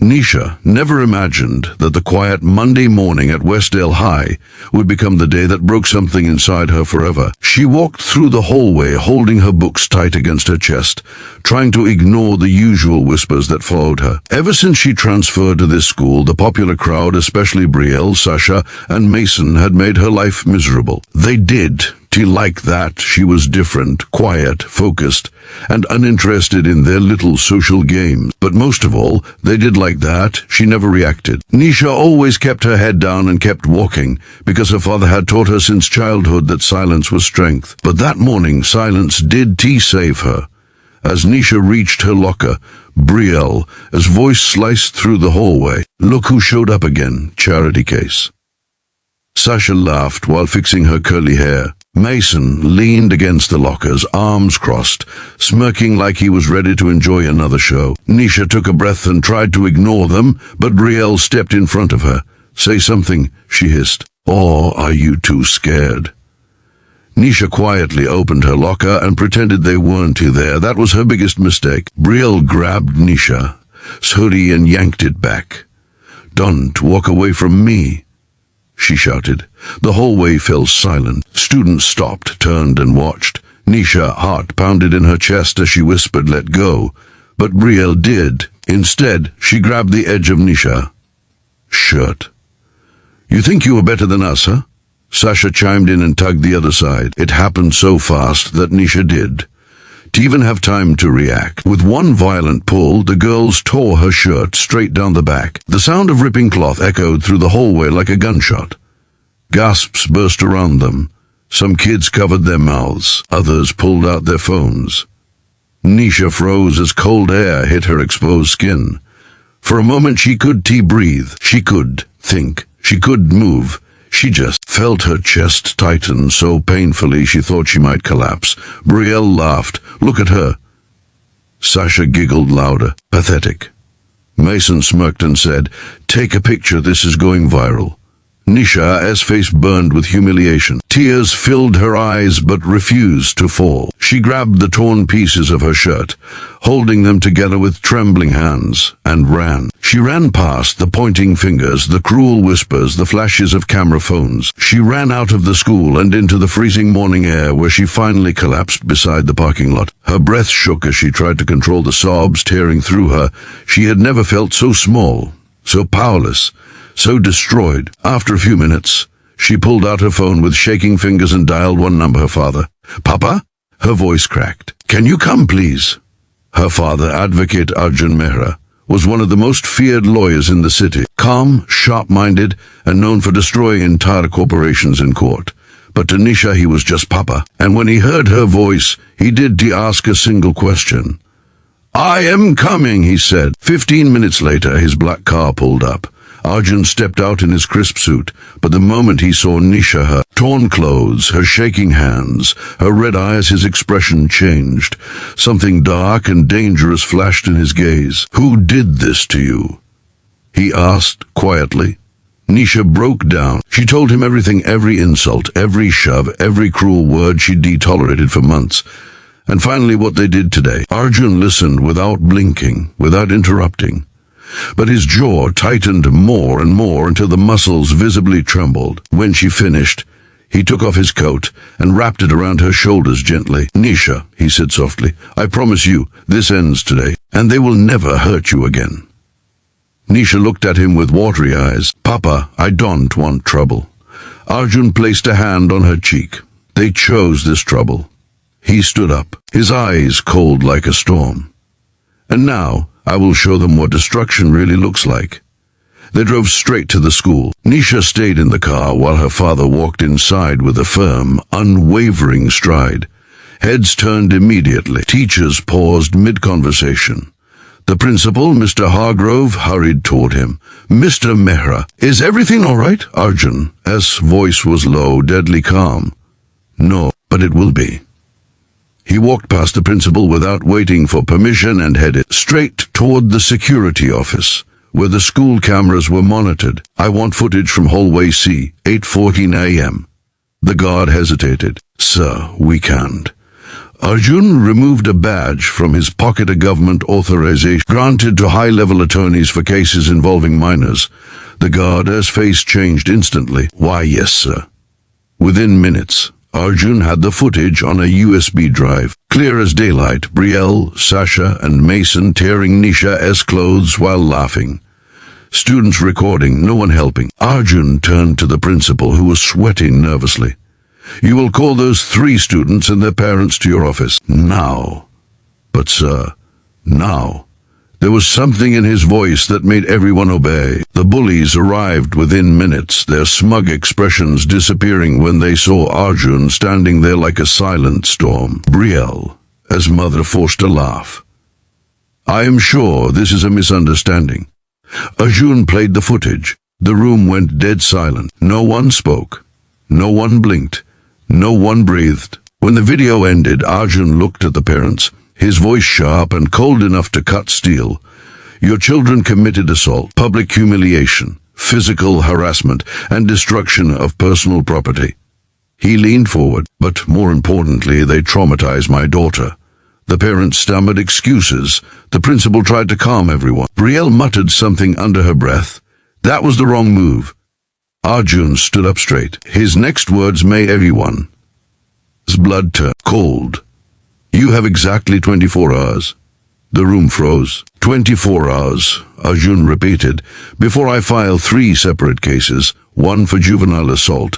Nisha never imagined that the quiet Monday morning at Westdale High would become the day that broke something inside her forever. She walked through the hallway holding her books tight against her chest, trying to ignore the usual whispers that followed her. Ever since she transferred to this school, the popular crowd, especially Brielle, Sasha, and Mason, had made her life miserable. They did. Like that, she was different, quiet, focused, and uninterested in their little social games. But most of all, they did like that, she never reacted. Nisha always kept her head down and kept walking, because her father had taught her since childhood that silence was strength. But that morning, silence did save her. As Nisha reached her locker, Brielle's voice sliced through the hallway. "Look who showed up again, Charity Case." Sasha laughed while fixing her curly hair. Mason leaned against the lockers, arms crossed, smirking like he was ready to enjoy another show. Nisha took a breath and tried to ignore them, but Brielle stepped in front of her. "Say something," she hissed. "Or are you too scared?" Nisha quietly opened her locker and pretended they weren't there. That was her biggest mistake. Brielle grabbed Nisha's hoodie and yanked it back. "Don't walk away from me," she shouted. The hallway fell silent. Students stopped, turned, and watched. Nisha's heart pounded in her chest as she whispered, "Let go." But Brielle did. Instead, she grabbed the edge of Nisha's shirt. "You think you were better than us, huh?" Sasha chimed in and tugged the other side. It happened so fast that Nisha did to even have time to react. With one violent pull, the girls tore her shirt straight down the back. The sound of ripping cloth echoed through the hallway like a gunshot. Gasps burst around them. Some kids covered their mouths. Others pulled out their phones. Nisha froze as cold air hit her exposed skin. For a moment she could breathe. She could think. She could move. She just felt her chest tighten so painfully she thought she might collapse. Brielle laughed. "Look at her." Sasha giggled louder. "Pathetic." Mason smirked and said, "Take a picture, this is going viral." Nisha's face burned with humiliation. Tears filled her eyes but refused to fall. She grabbed the torn pieces of her shirt, holding them together with trembling hands, and ran. She ran past the pointing fingers, the cruel whispers, the flashes of camera phones. She ran out of the school and into the freezing morning air, where she finally collapsed beside the parking lot. Her breath shook as she tried to control the sobs tearing through her. She had never felt so small, so powerless, so destroyed. After a few minutes, she pulled out her phone with shaking fingers and dialed one number, her father. "Papa?" Her voice cracked. "Can you come, please?" Her father, Advocate Arjun Mehra, was one of the most feared lawyers in the city. Calm, sharp-minded, and known for destroying entire corporations in court. But to Nisha he was just Papa, and when he heard her voice, he did ask a single question. "I am coming," he said. 15 minutes later, his black car pulled up. Arjun stepped out in his crisp suit, but the moment he saw Nisha, her torn clothes, her shaking hands, her red eyes, his expression changed. Something dark and dangerous flashed in his gaze. "Who did this to you?" he asked quietly. Nisha broke down. She told him everything, every insult, every shove, every cruel word she'd tolerated for months. And finally what they did today. Arjun listened without blinking, without interrupting. But his jaw tightened more and more until the muscles visibly trembled. When she finished, he took off his coat and wrapped it around her shoulders gently. "Nisha," he said softly, "I promise you, this ends today, and they will never hurt you again." Nisha looked at him with watery eyes. "Papa, I don't want trouble." Arjun placed a hand on her cheek. They chose this trouble. He stood up, his eyes cold like a storm. "And now, I will show them what destruction really looks like." They drove straight to the school. Nisha stayed in the car while her father walked inside with a firm, unwavering stride. Heads turned immediately. Teachers paused mid-conversation. The principal, Mr. Hargrove, hurried toward him. "Mr. Mehra, is everything all right?" Arjun's voice was low, deadly calm. "No, but it will be." He walked past the principal without waiting for permission and headed straight toward the security office, where the school cameras were monitored. "I want footage from hallway C, 8:14 a.m. The guard hesitated. "Sir, we can't." Arjun removed a badge from his pocket, a government authorization granted to high-level attorneys for cases involving minors. The guard's face changed instantly. "Why, yes, sir." Within minutes, Arjun had the footage on a USB drive. Clear as daylight, Brielle, Sasha, and Mason tearing Nisha's clothes while laughing. Students recording, no one helping. Arjun turned to the principal, who was sweating nervously. "You will call those 3 students and their parents to your office. Now." "But sir, now." There was something in his voice that made everyone obey. The bullies arrived within minutes, their smug expressions disappearing when they saw Arjun standing there like a silent storm. Brielle, as mother, forced a laugh. "I am sure this is a misunderstanding." Arjun played the footage. The room went dead silent. No one spoke. No one blinked. No one breathed. When the video ended, Arjun looked at the parents, his voice sharp and cold enough to cut steel. "Your children committed assault, public humiliation, physical harassment, and destruction of personal property." He leaned forward. "But more importantly, they traumatized my daughter." The parents stammered excuses. The principal tried to calm everyone. Brielle muttered something under her breath. That was the wrong move. Arjun stood up straight. His next words made everyone's blood turn cold. "You have exactly 24 hours. The room froze. 24 hours, Arjun repeated, "before I file 3 separate cases, one for juvenile assault,